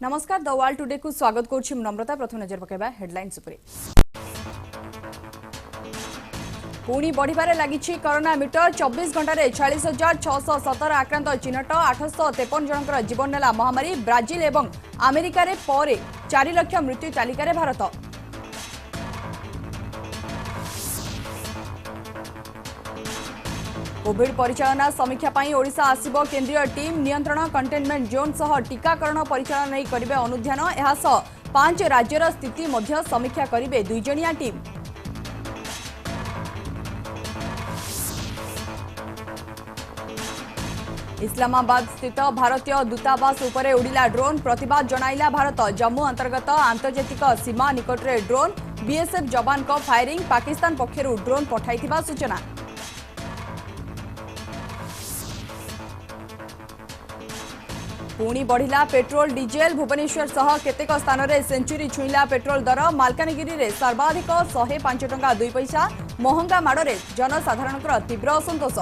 नमस्कार the world today को स्वागत करुछि नम्रता। प्रथम नजर पकेबा हेडलाइंस उपरे। पुणी बढ़िबारे लागिछि कोरोना मीटर 24 घंटा 46,617 आक्रांत चिन्हट 853 जनकर जीवन नेला महामारी। ब्राजिल एवं अमेरिका रे परे 4 लाख मृत्यु तालिका रे भारत। कोविड परिचालना समीक्षा पाई ओडिशा आसिबो केंद्रीय टीम। नियंत्रण कंटेनमेंट जोन सह टीकाकरण परिचालन नहीं करिवे अनुध्यान। एहा सह 5 राज्यर स्थिति मध्य समीक्षा करिवे 2 जणिया टीम। इस्लामाबाद स्थित भारतीय दूतावास उपरे उड़िला ड्रोन। प्रतिवाद जणाइला भारत। जम्मू अंतर्गत आंतर्जातिक सीमा निकट रे ड्रोन। बीएसएफ जवान को फायरिंग। पाकिस्तान पक्षरु ड्रोन पठाइथिबा सूचना। पुणी बढ़िला पेट्रोल डीजेल। भुवनेश्वर सह केतेक स्थान में सेंचुरी छुईला पेट्रोल दर। मालकानगिरी रे सर्वाधिक 105 टंका 2 पैसा। महंगा माड़े जनसाधारण तीव्र असंतोष।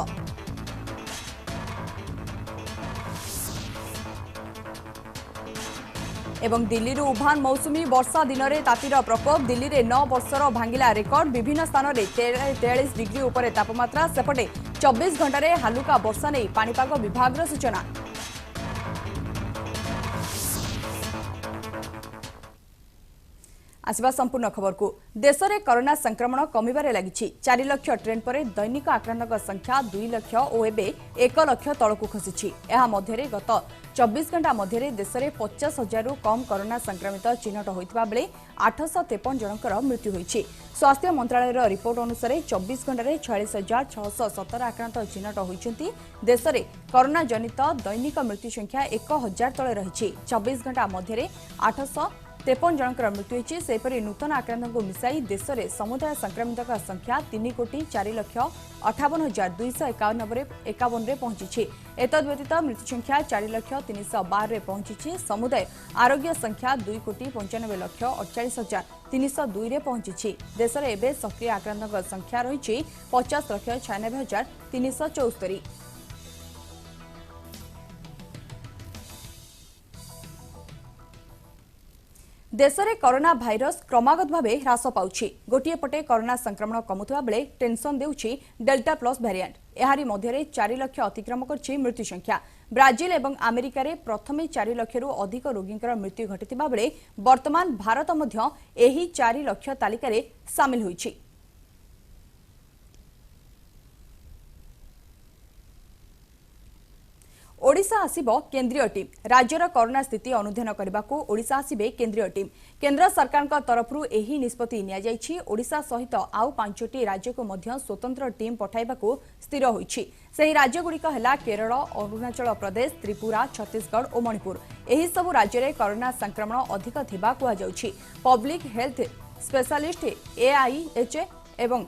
एवं दिल्ली उभान मौसुमी वर्षा दिन में तातीर प्रकोप। दिल्ली में 9 वर्षर भांगिला रेकर्ड। विभिन्न स्थान में 43 डिग्री उपरे तापमात्रा। सेपटे 24 घंटे हालुका वर्षा नहीं पाणीपाग विभाग सूचना। आसवा संपूर्ण खबर को। देश में कोरोना संक्रमण कमिबारे लागिछि। 4 लाख ट्रेंड पर दैनिक आक्रांतक संख्या 2 लाख और एवं 1 लाख तलकू खसीछि। एहा मध्यरे गत 24 घंटा मध्यरे देश में 50,000 रु कम कोरोना संक्रमित चिन्हट होइतिबा बेले 853 जनकर मृत्यु होइछि। स्वास्थ्य मंत्रालय रिपोर्ट अनुसार 24 घंटा 46,617 आक्रांत चिन्हट होइछन्ति। देश में कोरोना जनित दैनिक मृत्यु संख्या 1000 तले रहिछि। 24 घंटा मध्यरे 853 जनकर मृत्यु होइछि। सेपरि नूतन आक्रांत को मिसाई देश में समुदाय संक्रमित संख्या 3,04,251 रे पहुंची। एतद व्यतीत मृत्यु संख्या 4,312 रे पहुंची। समुदाय आरोग्य संख्या 2,95,48,302 रे पहुंची। देश में एबे सक्रिय आक्रांत संख्या रही 50,96,374। देश में कोरोना भाइरस क्रमागत भाव ह्रास पाउछि। गोटे पटे कोरोना संक्रमण कमुवा बेले टेंशन देउछि डेल्टा प्लस वेरिएंट। एहारी मध्य 4 लाख अतिक्रम करछि मृत्यु संख्या। ब्राजिल एवं अमेरिका रे प्रथमे 4 लाख रु अधिक रोगींकर मृत्यु घटितिबा बेले वर्तमान भारत मध्य एही 4 लाख तालिका रे शामिल होइछि। ओडिशा आसिबो केंद्रीय टीम। राज्यर कोरोना स्थिति अनुध्यान करने को ओडिशा आसिबे केंद्रीय टीम। केंद्र सरकार तरफरु एही निष्पत्ति निया जाइछि। ओडिशा सहित आउ 5टी राज्य को मध्य स्वतंत्र टीम पठाइबाकू स्थिर होइछि। सेही राज्यगुड़िक हेला केरल, अरुणाचल प्रदेश, त्रिपुरा, छत्तीसगढ़ और मणिपुर। एही सबु राज्य रे कोरोना संक्रमण अधिक थिबा कुहा जाउछि। पब्लिक हेल्थ स्पेशलिस्ट एआईएच एवं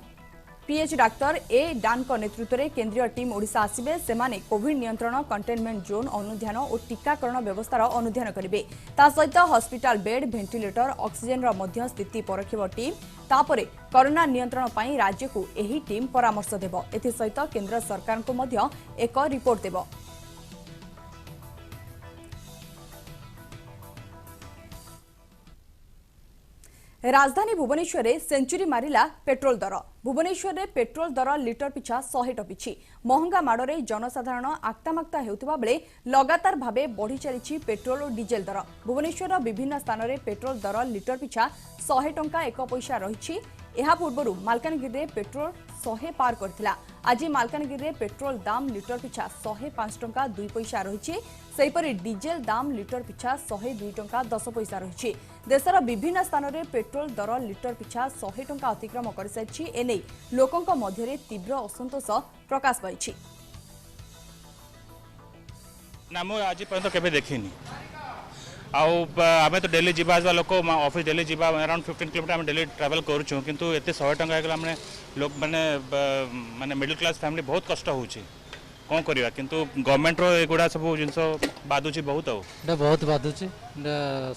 पीएच डाक्टर ए डान को नेतृत्व में केंद्रीय टीम ओडिशा आसिबे। सेमाने कोविड नियंत्रण कंटेनमेंट जोन अनुध्यान और टीकाकरण व्यवस्थार अनुध्यान करिवे। ता सहित हॉस्पिटल बेड, वेंटिलेटर, ऑक्सीजन मध्य स्थिति परखिब टीम। तापरे कोरोना नियंत्रण पाई राज्य को एही टीम परामर्श देबो। एथि सहित केंद्र सरकार को मध्य एक रिपोर्ट देबो। राजधानी भुवनेश्वर में सेंचुरी मारिला पेट्रोल दर। भुवनेश्वर में पेट्रोल दर लिटर पिछा 100 टपिछि। महंगा माड़े जनसाधारण आक्तामाक्ता हेउथिबा बेले लगातार भावे बढ़ी चली पेट्रोल और डीजेल दर। भुवनेश्वर विभिन्न स्थान में पेट्रोल दर लिटर पिछा 100 टंका 1 पैसा रही। एहा पूर्व मालकानगिरी रे पेट्रोल 100 पार करथिला। आज मालकानगिरी रे पेट्रोल दाम लिटर पिछा 105 टंका 2 पैसा रही। सेहीपरि डीजेल दाम लिटर पिछा 102 टंका 10 पैसा रही। देशर विभिन्न स्थान में पेट्रोल दर लिटर पिछा 100 टंका अतिक्रम कर सारी। एने लोकों मध्य तीव्र असंतोष प्रकाश पाई। ना मु आज पर्यंत केबे देखिनी। आम तो डेली जावा आसवा लोक ऑफिस डेली जावा अराउंड 15 किलोमीटर आम डेली ट्रावेल करूँ किंतु एते 100 टंका मैंने लोक मैंने मिडिल क्लास फैमिली बहुत कष्ट होउछि। कौन करवा किंतु गवर्नमेंट रो एगुड़ा सब जिनस बाधुची बहुत बहुत बाधुची।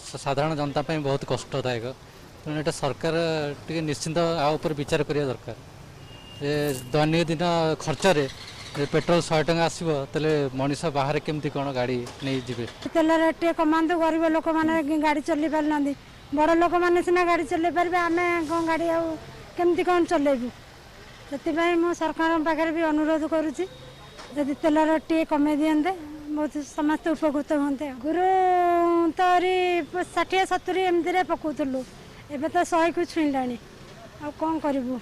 साधारण जनता पे बहुत कष्टदायक। तेणु ये सरकार टे निश्चिंत आ ऊपर विचार करिया दरकार। दैनिक दिन खर्च पेट्रोल 100 टंका आसो तेल मनीष बाहर केमती कौन गाड़ी नहीं जीवे तेल रेट टे कमांतु गरीब लोक मैंने गाड़ी चली पारना बड़ लोक मैंने सीना गाड़ी चल पारे आम कौन गाड़ी आमती कौन चलेबू से मु सरकार पाखे भी अनुरोध करुच्ची जदि तेल रेट टे कमे दिंते बहुत समस्त उपकृत हाँ गुरु तो 60-70 एमती पकाउलु एवं तो 100 को छुईला आ कौन करूँ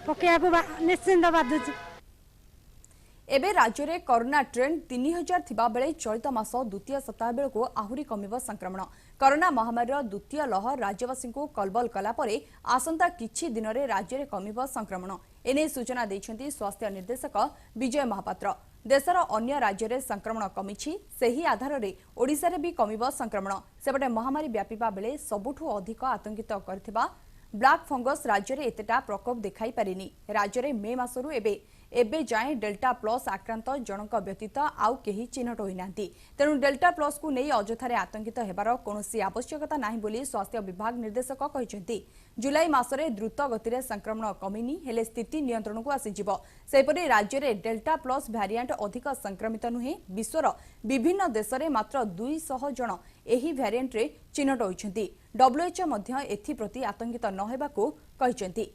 पकड़ा निश्चिंत बाधुची एबे राज्य में कोरोना ट्रेंड 3000 थिबा बेले चलित मास द्वितीय सप्ताह बेलू आहुरी कमिब संक्रमण कोरोना महामारी द्वितीय लहर राज्यवासी को कलबल कला परे आसंता किछि दिन में राज्य में कमिब संक्रमण एने सूचना देइछन्ति स्वास्थ्य निर्देशक विजय महापात्र देशर अन्य राज्य में संक्रमण कमिछि सेही आधार में ओडिशा रे भी कमिब संक्रमण सेपटे महामारी व्यापीबा बेले सबुठु अधिक आतंकित करथिबा ब्लैक फंगस राज्य में एतेटा प्रकोप देखाई पारिनी राज्य में मे मासरू एबे जाए डेल्टा प्लस आक्रांत जनक व्यतीत आउ केही चिन्हट होइनांती तेणु डेल्टा प्लस को नहीं अजथारे आतंकित हेबार कौनसी आवश्यकता नाही बोली स्वास्थ्य विभाग निर्देशक कहिसेंती जुलाई मासरे द्रुत गति संक्रमण कमिनी हेले स्थिति नियंत्रण को आसीजिवो सेपरि राज्य में डेल्टा प्लस भ्यारिएंट अधिक संक्रमित नुहे विश्वर विभिन्न देश में मात्र 200 जन एही भ्यारिएंट रे चिन्हट होइछन्ती WHO मध्य एथिप्रति आतंकित न हेबाकू कहिसेंती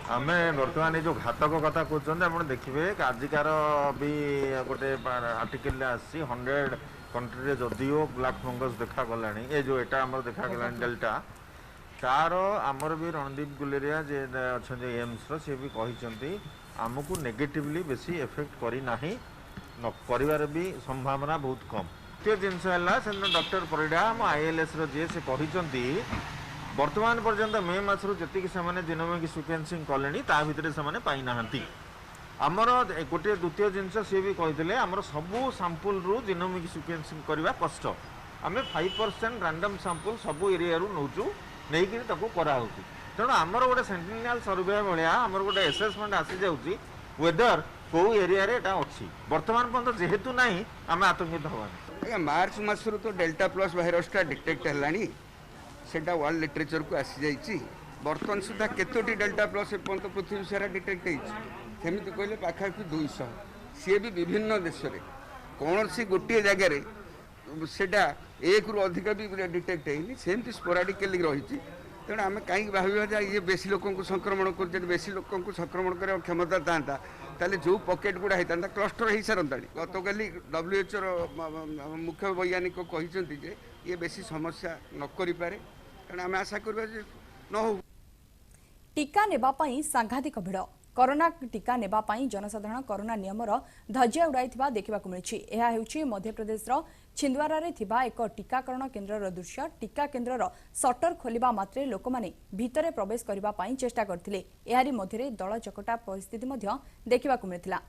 आम बर्तमान जो घातक कथा कहते आप देखिए आजिकार भी गोटे आर्टिकल आसी 100 कंट्री जदिओ ब्लैक फंगस देखा गला ये जो एटा आमर देखा गला डेल्टा तार आमर भी रणदीप गुलेरिया जे अच्छा एम्स सी भी कहते आमको नेगेटिवली बेसी इफेक्ट करना कर भी संभावना बहुत कम ये जिनस है डॉक्टर परिडा आम ILS जी से कहते वर्तमान पर्यंत मे मासरू जी से जिनोमिक सिक्वेन्सिंग कले भितर से पाई ना आमर गोटे द्वितीय जिनस सी भी कहते आमर सबू सैंपल रु जिनोमिक सिक्वेन्सिंग करवा कष्ट आम 5% रैंडम सैंपल सबू एरिया नौचु नहीं कराऊँ तेणु आमर गोटे सेंटिनल सर्वे भाया आमर गोटे एसेसमेंट आसी जाऊँगी वेदर कौ एरिया अच्छी वर्तमान पर्यंत जेहेतु ना आम आतंकित हवा मार्च मासरू तो डेल्टा प्लस भाइरसटा डिटेक्ट है सेटा वर्ल्ड लिटरेचर को आसी जाइए बर्तमान सुधा केतोटी डेल्टा प्लस एपर्त पृथ्वी सारा डिटेक्ट होती कहले पाखापाखि 200 सी भी विभिन्न देश में कौन सी गोटे जगार सेटा 1 रु अधिक भी डिटेक्ट होनी सेमती स्पोराडिकली रही तेणु आम कहीं भाव ये बेसी लोक संक्रमण कर बेसी लोक संक्रमण कर क्षमता था ताले जो पॉकेट गुड़ा होता क्लस्टर हो सारता गत काली WHO मुख्य वैज्ञानिक कहते ये बेसी समस्या न करि पारे तेणु आम आशा करबा जे न हो टीका नेबा पई सांघातिक भिड़ कोरोना टीका नेबा पई जनसाधारण कोरोना नियमर धज्जिया उड़ाइथिबा देखिबाकू मिलिछि एहा हेउछि मध्य प्रदेशर छिंदवारा रे थिबा एक टीकाकरण केन्द्रर दृश्य टीका केन्द्रर सटर खोलिबा मात्रे लोकमाने भितरे प्रवेश करिबा पई चेष्टा करथिले एहारी मध्यरे दळ चकटा परिस्थिति मध्य देखिबाकू मिलिथिला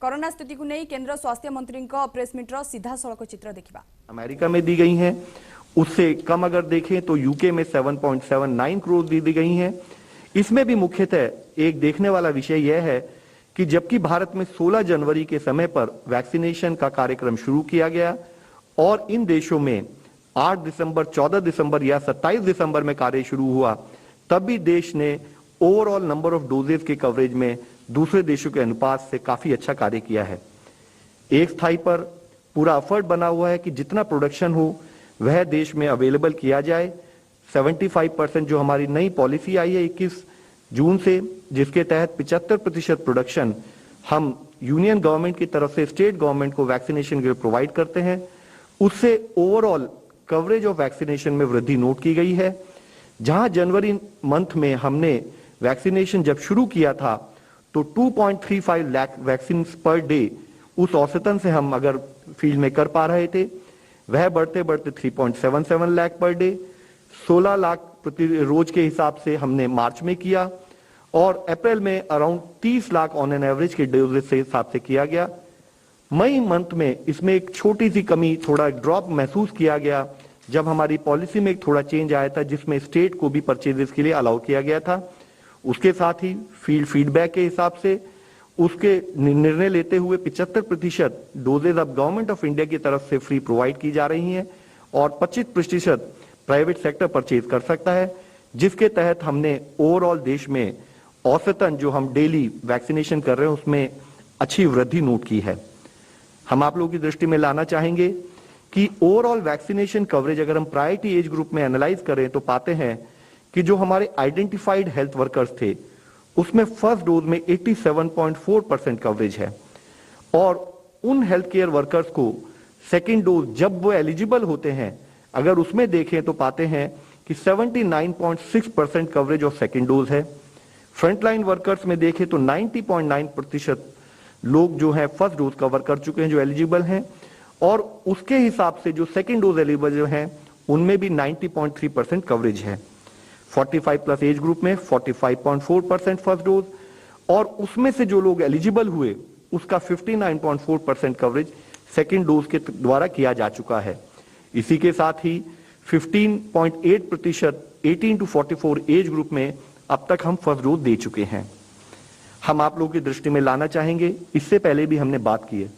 कोरोना स्थिति को नहीं केंद्र स्वास्थ्य मंत्री का प्रेस मीटर सीधा सड़क चित्र देखा अमेरिका में दी गई हैं उससे कम अगर देखें तो यूके में 7.79 करोड़ दी गई हैं। इसमें भी मुख्यतः एक देखने वाला विषय यह है कि जबकि भारत में 16 जनवरी के समय पर वैक्सीनेशन का कार्यक्रम शुरू किया गया और इन देशों में 8 दिसंबर 14 दिसंबर या 27 दिसंबर में कार्य शुरू हुआ तब भी देश ने ओवरऑल नंबर ऑफ डोजेस के कवरेज में दूसरे देशों के अनुपात से काफी अच्छा कार्य किया है। एक स्थाई पर पूरा एफर्ट बना हुआ है कि जितना प्रोडक्शन हो वह देश में अवेलेबल किया जाए। 75% जो हमारी नई पॉलिसी आई है 21 जून से, जिसके तहत 75% प्रोडक्शन हम यूनियन गवर्नमेंट की तरफ से स्टेट गवर्नमेंट को वैक्सीनेशन के लिए प्रोवाइड करते हैं, उससे ओवरऑल कवरेज ऑफ वैक्सीनेशन में वृद्धि नोट की गई है। जहां जनवरी मंथ में हमने वैक्सीनेशन जब शुरू किया था तो 2.35 लाख वैक्सीन पर डे उस औसतन से हम अगर फील्ड में कर पा रहे थे, वह बढ़ते बढ़ते 3.77 लाख पर डे 16 लाख प्रति रोज के हिसाब से हमने मार्च में किया और अप्रैल में around 30 lakh on an average के डोजेस से हिसाब से किया गया। मई मंथ में इसमें एक छोटी सी कमी, थोड़ा ड्रॉप महसूस किया गया जब हमारी पॉलिसी में एक थोड़ा चेंज आया था जिसमें स्टेट को भी परचेजेस के लिए अलाउ किया गया था। उसके साथ ही फील्ड फीडबैक के हिसाब से उसके निर्णय लेते हुए 75% डोजेज अब गवर्नमेंट ऑफ इंडिया की तरफ से फ्री प्रोवाइड की जा रही हैं और 25% प्राइवेट सेक्टर परचेज कर सकता है, जिसके तहत हमने ओवरऑल देश में औसतन जो हम डेली वैक्सीनेशन कर रहे हैं उसमें अच्छी वृद्धि नोट की है। हम आप लोगों की दृष्टि में लाना चाहेंगे कि ओवरऑल वैक्सीनेशन कवरेज अगर हम प्रायोरिटी एज ग्रुप में एनालाइज करें तो पाते हैं कि जो हमारे आइडेंटिफाइड हेल्थ वर्कर्स थे उसमें फर्स्ट डोज में 87.4% कवरेज है और उन हेल्थ केयर वर्कर्स को सेकेंड डोज जब वो एलिजिबल होते हैं अगर उसमें देखें तो पाते हैं कि 79.6% कवरेज ऑफ सेकेंड डोज है। फ्रंटलाइन वर्कर्स में देखें तो 90.9% लोग जो है फर्स्ट डोज कवर कर चुके हैं जो एलिजिबल हैं और उसके हिसाब से जो सेकेंड डोज एलिजिबल हैं उनमें भी 90.3% कवरेज है। 45 प्लस एज ग्रुप में 45.4% फर्स्ट डोज और उसमें से जो लोग एलिजिबल हुए उसका 59.4% कवरेज सेकेंड डोज के द्वारा किया जा चुका है। इसी के साथ ही 15.8% 18 टू 44 एज ग्रुप में अब तक हम फर्स्ट डोज दे चुके हैं। हम आप लोगों की दृष्टि में लाना चाहेंगे, इससे पहले भी हमने बात की है,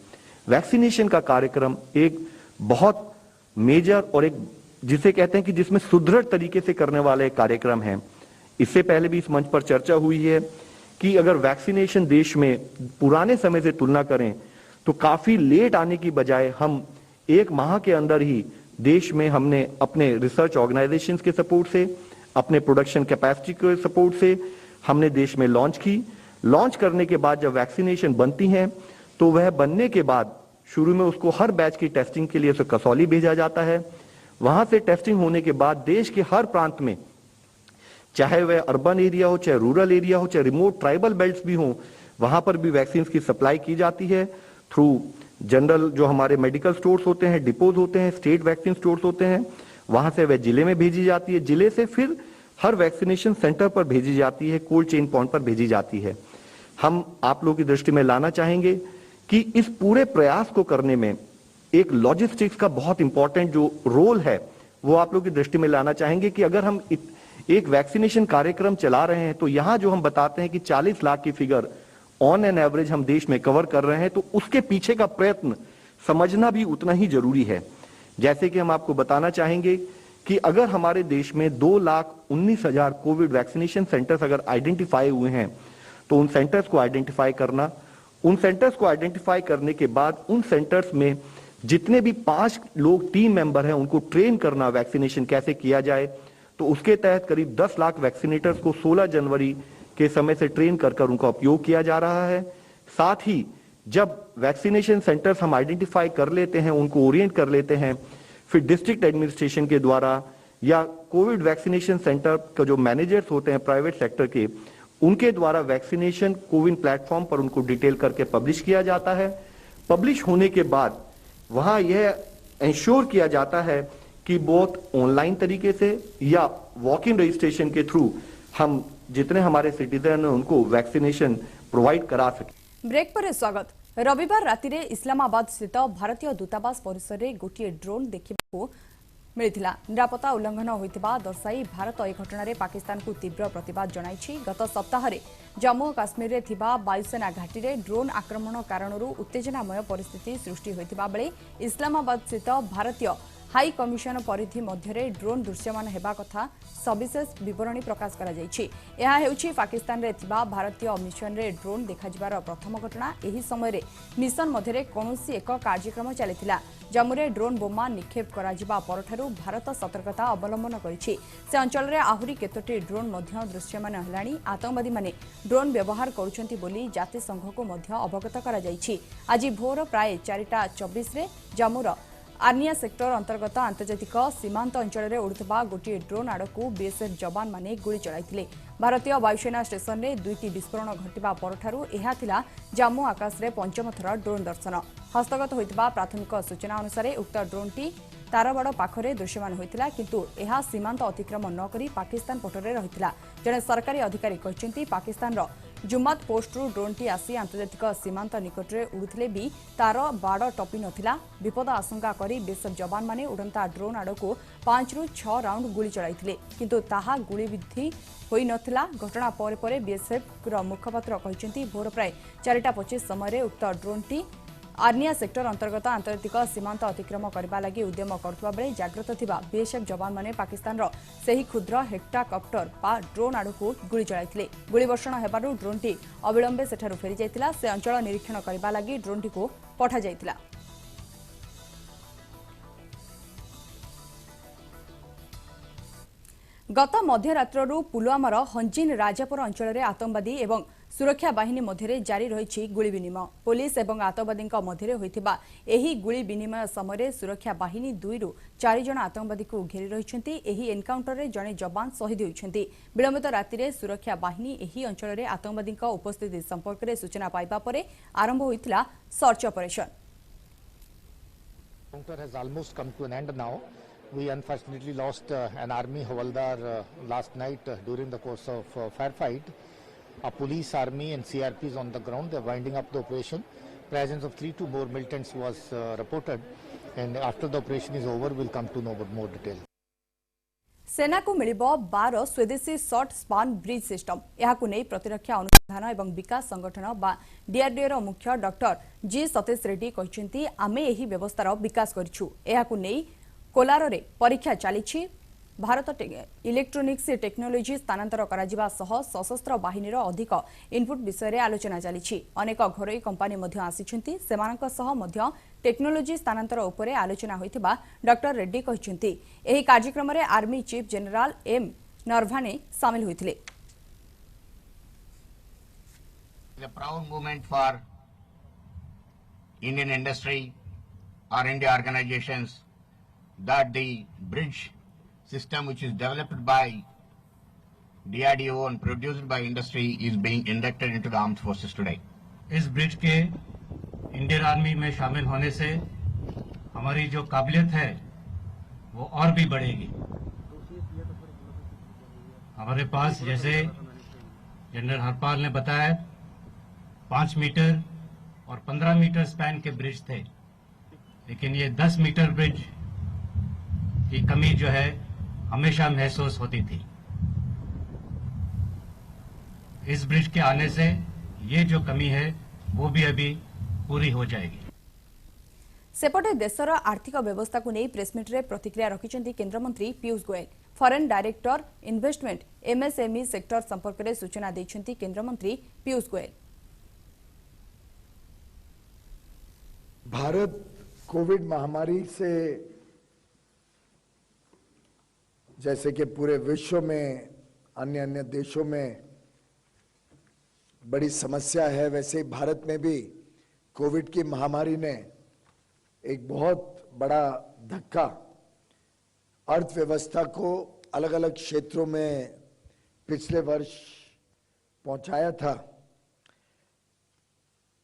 वैक्सीनेशन का कार्यक्रम एक बहुत मेजर और एक जिसे कहते हैं कि जिसमें सुदृढ़ तरीके से करने वाला एक कार्यक्रम है। इससे पहले भी इस मंच पर चर्चा हुई है कि अगर वैक्सीनेशन देश में पुराने समय से तुलना करें तो काफी लेट आने की बजाय हम 1 माह के अंदर ही देश में हमने अपने रिसर्च ऑर्गेनाइजेशंस के सपोर्ट से, अपने प्रोडक्शन कैपेसिटी के सपोर्ट से हमने देश में लॉन्च की। लॉन्च करने के बाद जब वैक्सीनेशन बनती हैं तो वह बनने के बाद शुरू में उसको हर बैच की टेस्टिंग के लिए उसे कसौली भेजा जाता है। वहां से टेस्टिंग होने के बाद देश के हर प्रांत में, चाहे वह अर्बन एरिया हो, चाहे रूरल एरिया हो, चाहे रिमोट ट्राइबल बेल्ट्स भी हों, वहां पर भी वैक्सीन की सप्लाई की जाती है थ्रू जनरल जो हमारे मेडिकल स्टोर्स होते हैं, डिपोज होते हैं, स्टेट वैक्सीन स्टोर्स होते हैं। वहां से वह जिले में भेजी जाती है, जिले से फिर हर वैक्सीनेशन सेंटर पर भेजी जाती है, कोल्ड चेन पॉइंट पर भेजी जाती है। हम आप लोगों की दृष्टि में लाना चाहेंगे कि इस पूरे प्रयास को करने में एक लॉजिस्टिक्स का बहुत इंपॉर्टेंट जो रोल है वो आप लोगों की दृष्टि में लाना चाहेंगे कि अगर हम एक वैक्सीनेशन कार्यक्रम चला रहे हैं तो यहां जो हम बताते हैं कि 40 लाख की फिगर ऑन एन एवरेज हम देश में कवर कर रहे हैं तो उसके पीछे का प्रयत्न समझना भी उतना ही जरूरी है। जैसे कि हम आपको बताना चाहेंगे कि अगर हमारे देश में 2,19,000 कोविड वैक्सीनेशन सेंटर्स अगर आइडेंटिफाई हुए हैं तो उन सेंटर्स को आइडेंटिफाई करना, उन सेंटर्स को आइडेंटिफाई करने के बाद उन सेंटर्स में जितने भी 5 लोग टीम मेंबर हैं उनको ट्रेन करना वैक्सीनेशन कैसे किया जाए, तो उसके तहत करीब 10 लाख वैक्सीनेटर्स को 16 जनवरी के समय से ट्रेन कर उनका उपयोग किया जा रहा है। साथ ही जब वैक्सीनेशन सेंटर्स हम आइडेंटिफाई कर लेते हैं, उनको ओरिएंट कर लेते हैं, फिर डिस्ट्रिक्ट एडमिनिस्ट्रेशन के द्वारा या कोविड वैक्सीनेशन सेंटर का जो मैनेजर्स होते हैं प्राइवेट सेक्टर के, उनके द्वारा वैक्सीनेशन कोविन प्लेटफॉर्म पर उनको डिटेल करके पब्लिश किया जाता है। पब्लिश होने के बाद वहां यह इंश्योर किया जाता है कि बहुत ऑनलाइन तरीके से या वॉक इन रजिस्ट्रेशन के थ्रू हम जितने हमारे सिटीजन हैं उनको वैक्सीनेशन प्रोवाइड करा सके। ब्रेक पर स्वागत। रविवार राति रे इस्लामाबाद स्थित भारतीय दूतावास परिसर में गोटे ड्रोन देखा मिलिथिला। निरापत्ता उल्लंघन होइतिबा दर्शाई भारत ए घटना रे पाकिस्तान को तीव्र प्रतिवाद जणाइछि। गत सप्ताह रे जम्मू और काश्मीर रे थिबा वायुसेना घाटी रे ड्रोन आक्रमण कारणरू उत्तेजनामय परिस्थिति सृष्टि होइतिबा बेले इस्लामाबाद स्थित भारतीय हाई कमिशन परिधि मध्य ड्रोन दृश्यमान हेबा कथा सविशेष विवरणी प्रकाश करा जायछि। यह हेउछि पाकिस्तान रे थिबा भारतीय मिशन रे ड्रोन देखाजिबार प्रथम घटना। एही समय रे मिशन मध्य कौनसी एक कार्यक्रम चलिथिला। जम्मू रे ड्रोन बोमा निक्षेप कराजिबा परठारु भारत सतर्कता अवलंबन करिछि। से अंचल रे आहुरी केतोटी ड्रोन मध्य दृश्यमान हेलाणी। आतंकवादी माने ड्रोन व्यवहार करुछंती बोली जाति संघ को मध्य अवगत करा जायछि। आज भोर प्राय 4:24 रे जम्मूर आर्निया सेक्टर अंतर्गत आंतर्जातिक सीमांत अंचल में उड़ुवा गोटे ड्रोन आड़कू बीएसएफ जवान माने गुली चलाइथिले। भारतीय वायुसेना स्टेशन में 2टी विस्फोरण घटिबा परठारु एहा थिला जम्मू आकाश में पंचम थर ड्रोन दर्शन। हस्तगत होइतिबा प्राथमिक सूचना अनुसार उक्त ड्रोनटी तारबाड़ पाखरे दृश्यमान होइतिला, किंतु एहा सीमांत अतिक्रम न करी पाकिस्तान पटरे रहितिला। जने सरकारी अधिकारी कहचंती पाकिस्तान जुम्मत पोस्टरू ड्रोनटी आसी आंतर्जातिक सीमांत निकट में उड़ुथिले भी तार बाड़ टपी नथिला। विपद आशंका करी बीएसएफ जवान माने उड़ंता ड्रोन आड़क 5 ରୁ 6 राउंड गुली चलाइथिले किंतु ताहा गुलीबिद्धि होई नथिला। घटना पर परे बीएसएफ मुखपात्र कहते भोर प्राय 4:25 समय उक्त ड्रोनटी आर्निया सेक्टर अंतर्गत आंतर्जातिक सीमांत अतिक्रम करने लगी उद्यम करुवा बेले जाग्रत थिबा बीएसएफ जवान माने पाकिस्तान सही क्षुद्र हेक्टाकप्टर बा ड्रोन आड़क गुली चलाइथिले। गुलीवर्षण हेबारु ड्रोनटी अविलंबे सेठारु फेरी जाइतिला। से अंचल निरीक्षण करने लगी ड्रोनटी को पठा जाइतिला। गत मध्यरात्रु पुलवामार हंजिन राजापुर अंचल में आतंकवादी एवं सुरक्षा बाहिनी मध्य जारी रही गुली विनिमय। पुलिस एवं आतंकवादी मध्य होइथिबा एही गुली विनिमय समय सुरक्षा बाहिनी 2 ରୁ 4 जन आतंकवादी को घेरी रहिछन्ति। एही एनकाउंटर रे जने जवान शहीद होइछन्ति। विलंबित राति रे सुरक्षा बाहिनी एही अंचल रे आतंकवादी उपस्थिति संपर्क में सूचना पाइबा परे आरंभ होइथिला search operation. Has almost come to an end now. We unfortunately lost an army Havaldar last night during the course of firefight. A police, army and CRP is on the ground. They are winding up the operation. Presence of 3 to more militants was reported, and after the operation is over, we'll come to know about more detail. सेना को मिलिबो 12 स्वदेशी short span bridge system. यहाकु नै प्रतिरक्षा अनुसंधान एवं विकास संगठन बा DRDO रो मुख्य डॉक्टर जी सतीश रेड्डी कहचंती आमे एही व्यवस्थार विकास करिछु। यहाकु नै कोलार रे परीक्षा चली। भारत इलेक्ट्रोनिक्स टेक्नोलोजी स्थानांतर कराजिबा सह सशस्त्र बाहिनीर अधिक इनपुट विषय आलोचना चली। अनेक घरोई कंपानी मध्य आसिछंती। सेमानक सह मध्य टेक्नोलोजी स्थानांतर उपरे आलोचना होइतिबा डॉक्टर रेड्डी कहचंती। एही कार्यक्रम रे आर्मी चीफ जनरल एम नरभाने शामिल होइतिले। A proud moment for Indian industry or India organizations that the bridge system which is developed by DRDO and produced by industry is being inducted into the armed forces today. इस bridge के Indian army में शामिल होने से हमारी जो काबिलियत है वो और भी बढ़ेगी। हमारे पास जैसे जनरल हरपाल ने बताया 5 मीटर और 15 मीटर स्पैन के ब्रिज थे, लेकिन ये 10 मीटर ब्रिज की कमी जो है हमेशा महसूस होती थी। इस ब्रिज के आने से ये जो कमी है वो भी अभी पूरी हो जाएगी। सेपटे देशर आर्थिक व्यवस्था को नहीं प्रेसमिट रे प्रतिक्रिया रखिछन्ती केंद्र मंत्री Piyush Goyal. Foreign director investment MSME sector संपर्क में सूचना दैछन्ती केंद्र मंत्री पीयूष गोयल। भारत कोविड महामारी से जैसे कि पूरे विश्व में अन्य देशों में बड़ी समस्या है, वैसे ही भारत में भी कोविड की महामारी ने एक बहुत बड़ा धक्का अर्थव्यवस्था को अलग अलग क्षेत्रों में पिछले वर्ष पहुंचाया था।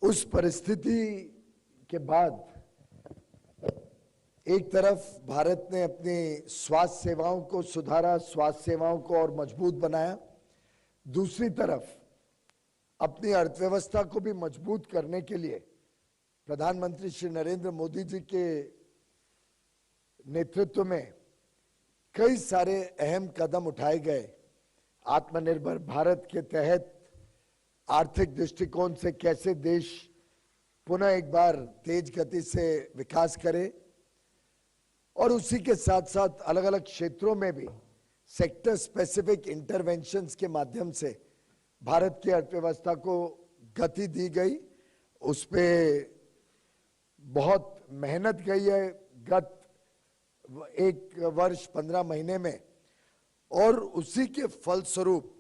उस परिस्थिति के बाद एक तरफ भारत ने अपनी स्वास्थ्य सेवाओं को सुधारा, स्वास्थ्य सेवाओं को और मजबूत बनाया, दूसरी तरफ अपनी अर्थव्यवस्था को भी मजबूत करने के लिए प्रधानमंत्री श्री नरेंद्र मोदी जी के नेतृत्व में कई सारे अहम कदम उठाए गए। आत्मनिर्भर भारत के तहत आर्थिक दृष्टिकोण से कैसे देश पुनः एक बार तेज गति से विकास करे, और उसी के साथ साथ अलग अलग क्षेत्रों में भी सेक्टर स्पेसिफिक इंटरवेंशंस के माध्यम से भारत की अर्थव्यवस्था को गति दी गई। उस पे बहुत मेहनत गई है गत 1 वर्ष 15 महीने में, और उसी के फलस्वरूप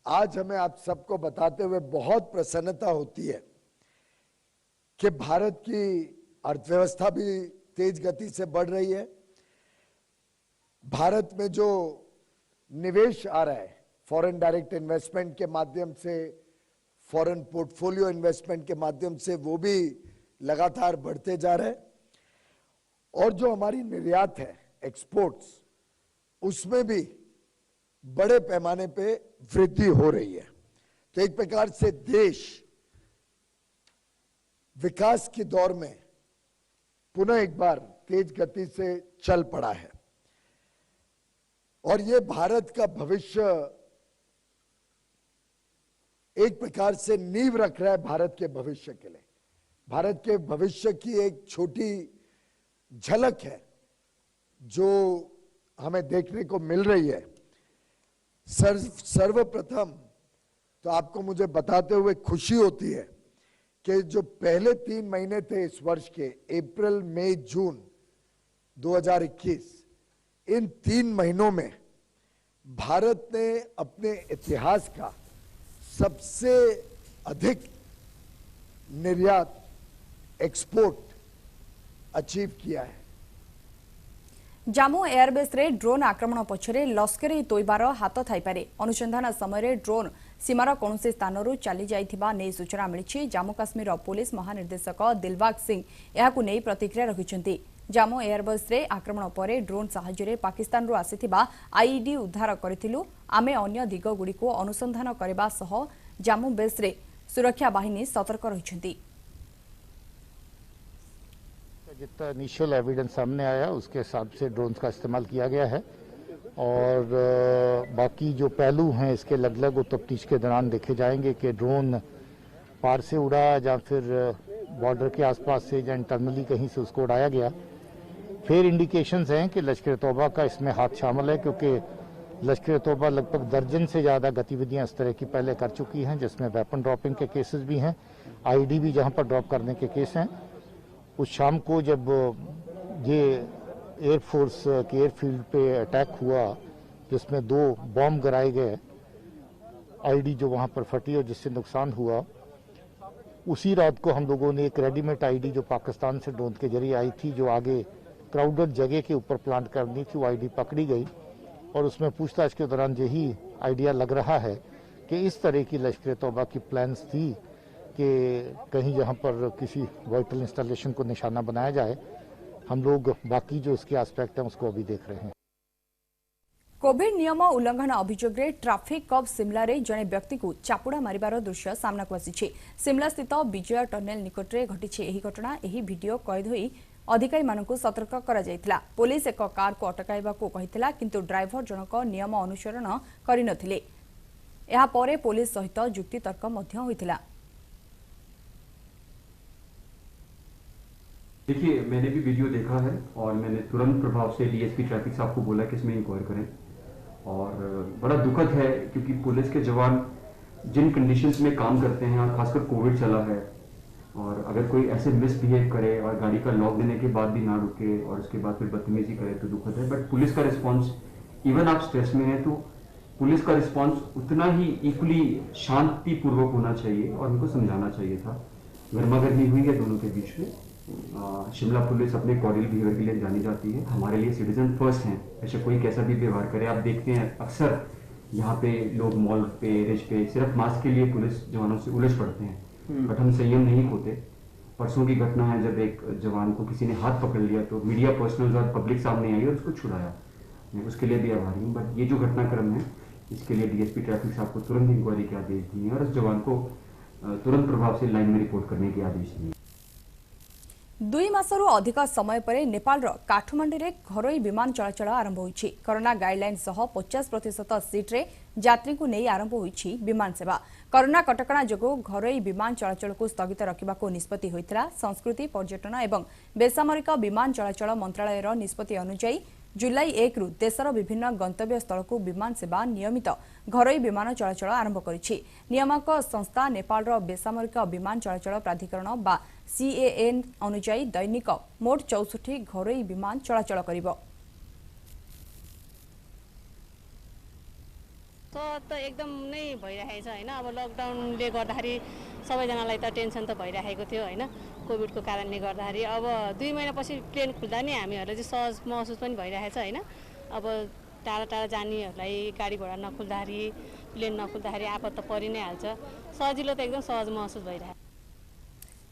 आज हमें आप सबको बताते हुए बहुत प्रसन्नता होती है कि भारत की अर्थव्यवस्था भी तेज गति से बढ़ रही है। भारत में जो निवेश आ रहा है फॉरेन डायरेक्ट इन्वेस्टमेंट के माध्यम से, फॉरेन पोर्टफोलियो इन्वेस्टमेंट के माध्यम से, वो भी लगातार बढ़ते जा रहे हैं। और जो हमारी निर्यात है एक्सपोर्ट्स, उसमें भी बड़े पैमाने पे वृद्धि हो रही है। तो एक प्रकार से देश विकास की दौर में पुनः एक बार तेज गति से चल पड़ा है और ये भारत का भविष्य एक प्रकार से नींव रख रहा है भारत के भविष्य के लिए। भारत के भविष्य की एक छोटी झलक है जो हमें देखने को मिल रही है। सर्वप्रथम तो आपको मुझे बताते हुए खुशी होती है कि जो पहले 3 महीने थे इस वर्ष के, अप्रैल मई जून 2021, इन 3 महीनों में भारत ने अपने इतिहास का सबसे अधिक निर्यात एक्सपोर्ट अचीव किया है। जाम्मू एयरबेस रे ड्रोन आक्रमण पछरे लश्कर तोयबार हाथ थाईपारे। अनुसंधान समय ड्रोन सीमार कौन स्थानू चली जाइथिबा नै सूचना मिली। जम्मू काश्मीर पुलिस महानिर्देशक दिलबाग सिंह यहाकु नै प्रतिक्रिया रखिछन्ति। जाम्मू एयरबेस रे आक्रमण परे ड्रोन साहाय्य पाकिस्तान आसीथिबा आईडी उद्धार करिथिलु। आमे अन्य दिग गुड़िको अनुसंधान करबा सह जाम्मू बेस रे सुरक्षा बाहिनी सतर्क रहिछन्ति। जितना इनिशियल एविडेंस सामने आया उसके हिसाब से ड्रोन्स का इस्तेमाल किया गया है और बाकी जो पहलू हैं इसके अलग अलग तफ्तीश के दौरान देखे जाएंगे कि ड्रोन पार से उड़ा या फिर बॉर्डर के आसपास से या इंटरनली कहीं से उसको उड़ाया गया। फिर इंडिकेशंस हैं कि लश्कर तौबा का इसमें हाथ शामिल है क्योंकि लश्कर तौबा लगभग दर्जन से ज़्यादा गतिविधियां इस तरह की पहले कर चुकी हैं जिसमें वेपन ड्रॉपिंग के केसेस भी हैं, आईडी भी जहां पर ड्रॉप करने के केस हैं। उस शाम को जब ये एयरफोर्स के एयरफील्ड पे अटैक हुआ जिसमें 2 बॉम्ब गिराए गए, आईडी जो वहां पर फटी और जिससे नुकसान हुआ, उसी रात को हम लोगों ने एक रेडीमेड आईडी जो पाकिस्तान से ड्रोन के जरिए आई थी जो आगे क्राउडेड जगह के ऊपर प्लांट करनी थी, वो आईडी पकड़ी गई और उसमें पूछताछ के दौरान यही आइडिया लग रहा है कि इस तरह की लश्कर तौबा की प्लान्स थी कि कहीं यहाँ पर किसी वाइटल इंस्टॉलेशन को निशाना बनाया जाए। हम लोग बाकी जो इसके एस्पेक्ट हैं उसको अभी देख रहे हैं। कोविड नियम उल्लंघन अभियोग ट्राफिक कप सिमला रे जड़े व्यक्ति को चापुड़ा मारिबार दृश्य सामना को आसी। सिमला स्थित विजय टनेल निकट में घटी यह घटना। यह वीडियो कैद होई अधिकारी मानक सतर्क करा जायतिला। पुलिस एक कार को अटकाइबाकू कहिथिला किंतु ड्राइवर जनक नियम अनुसरण करिनथिले। एहा परे पुलिस सहित जुक्ति तर्क मध्य होइथिला। देखिए, मैंने भी वीडियो देखा है और मैंने तुरंत प्रभाव से डीएसपी ट्रैफिक साहब को बोला कि इसमें इंक्वायर करें और बड़ा दुखद है क्योंकि पुलिस के जवान जिन कंडीशंस में काम करते हैं और खासकर कोविड चला है और अगर कोई ऐसे मिसबिहेव करे और गाड़ी का लॉक देने के बाद भी ना रुके और उसके बाद फिर बदतमीजी करे तो दुखद है। बट पुलिस का रिस्पॉन्स, इवन आप स्ट्रेस में हैं तो पुलिस का रिस्पॉन्स उतना ही इक्वली शांतिपूर्वक होना चाहिए और उनको समझाना चाहिए था। गर्मागर्मी हुई है दोनों के बीच में। शिमला पुलिस अपने कॉर्डियल बिहेवियर के लिए जानी जाती है। हमारे लिए सिटीजन फर्स्ट हैं, ऐसे कोई कैसा भी व्यवहार करे। आप देखते हैं अक्सर यहाँ पे लोग मॉल पे, रिच पे सिर्फ मास्क के लिए पुलिस जवानों से उलझ पड़ते हैं, बट हम संयम नहीं खोते। परसों की घटना है जब एक जवान को किसी ने हाथ पकड़ लिया तो मीडिया पर्सनल्स और पब्लिक सामने आई और उसको छुड़ाया। मैं उसके लिए भी आभारी हूँ। बट ये जो घटनाक्रम है इसके लिए डीएसपी ट्रैफिक साहब को तुरंत इंक्वायरी के आदेश दिए और उस जवान को तुरंत प्रभाव से लाइन में रिपोर्ट करने के आदेश दिए। 2 मासरू अधिक समय पर नेपाल काठमांडू रे घरोई विमान चलाचल आरंभ होइछि। कोरोना गाइडलाइन सह 50% सीट रे यात्री को नहीं आरंभ होइछि विमान सेवा। कोरोना कटकणा जोगु घरोई विमान चलाचल को स्थगित रखिबाको निष्पत्ति होइतला। संस्कृति, पर्यटन एवं बेसामरिक विमान चलाचल मंत्रालय रो निष्पत्ति अनुसार जुलाई 1 रु देशर विभिन्न गंतव्य स्थल को विमान सेवा नियमित घरोई विमान चलाचल आरंभ करिछि। नियामक संस्था नेपाल रो बेसामरिक विमान चलाचल प्राधिकरण बा CAN अनुसार दैनिक मोट 64 घरोई विमान चलाचल करिबो। त एकदम नै भइरहेको छ हैन। अब लकडाउनले गर्दाखेरि सबैजनालाई त टेन्सन त भइरहेको थियो हैन, कोभिडको कारणले गर्दाखेरि। अब 2 महिनापछि प्लेन खुल्दा नि हामीहरुलाई चाहिँ सहज महसुस पनि भइरहेको छ हैन। अब टाढा टाढा जानेहरुलाई गाडी घोडा नखुल्दाखेरि, प्लेन नखुल्दाखेरि आपत त परि नै हाल्छ। सजिलो त एकदम सहज महसुस भइरहेको।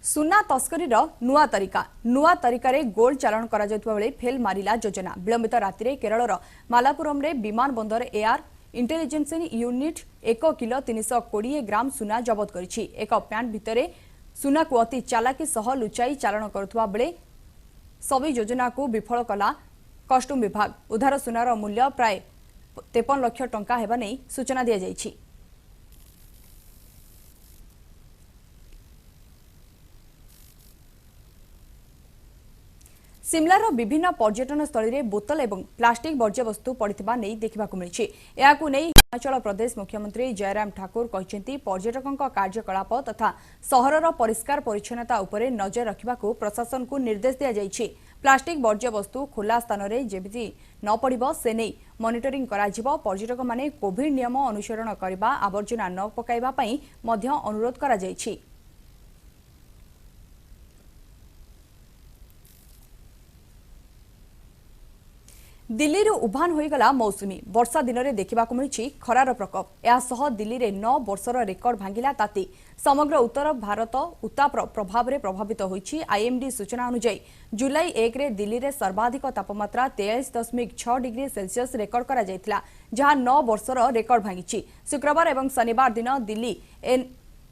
सुना तस्करी नुआ तरीका रे गोल्ड चालाण करा जतुवा बेले फेल मारिला योजना। विलंबित राति रे केरल मालापुरम रे विमान बंदर एआर इंटेलिजेंस यूनिट 1 किलो 320 ग्राम सुना जबत करिछि। एक पैंट भितरे सुना को अति चालाकी सह लुचाई चालाण करुवा बेले सभी योजना को विफल कला कस्टम विभाग। उधार सुनार मूल्य प्राय 53 लाख टंका हेबा नै सूचना दिया जाइछि। सिमलार विभिन्न पर्यटन स्थल में बोतल एवं प्लास्टिक वर्ज्यवस्तु पड़ता नहीं देखा मिली। हिमाचल प्रदेश मुख्यमंत्री जयराम ठाकुर कहते पर्यटकों कार्यकलाप तथा सहरर परिष्कार परिच्छन्नता उपरे नजर रखा प्रशासन को निर्देश दिया जाइछि। प्लास्टिक वर्ज्यवस्तु खोला स्थान में जेमिति न पड़िबो से नहीं मॉनिटरिंग कराजिबो। पर्यटक माने कोविड नियम अनुसरण करबा आवर्जना न पकाइबा पई मध्य अनुरोध करा जाइछि। दिल्ली रो उभान होईगला मौसुमी। वर्षा दिन में देखा मिली खरार प्रकोप। यासह दिल्ली रे 9 वर्षर रेकर्ड भांगिला ताती। समग्र उत्तर भारत उत्ताप प्रभाव में प्रभावित होईछि। आईएमडी सूचना अनुसार जुलाई 1 रे दिल्ली रे सर्वाधिक तापमात्रा 23.6 डिग्री सेल्सियस रेकर्ड करा जायतिला, जहां 9 वर्षर रेकर्ड भांगिछि। शुक्रवार एवं शनिवार दिन दिल्ली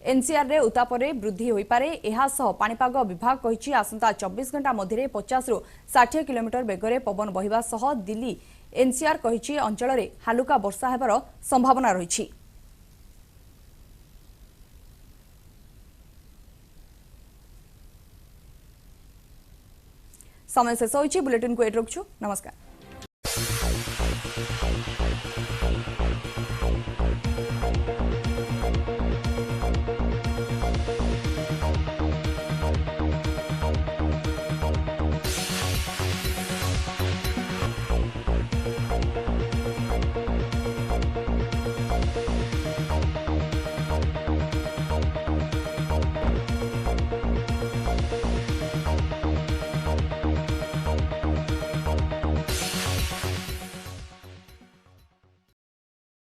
एनसीआर रे उत्तापरे वृद्धि होई पारे। एहासह पाणीपाग विभाग कहिछि आसंता 24 घंटा मध्य 50 रु 60 किलोमीटर बेगरे पवन बहिबा सह दिल्ली एनसीआर कहिछि अंचल रे हालुका वर्षा हेबार संभावना रहिछि। समय शेष होइछि। बुलेटिन को एट रखछु। नमस्कार।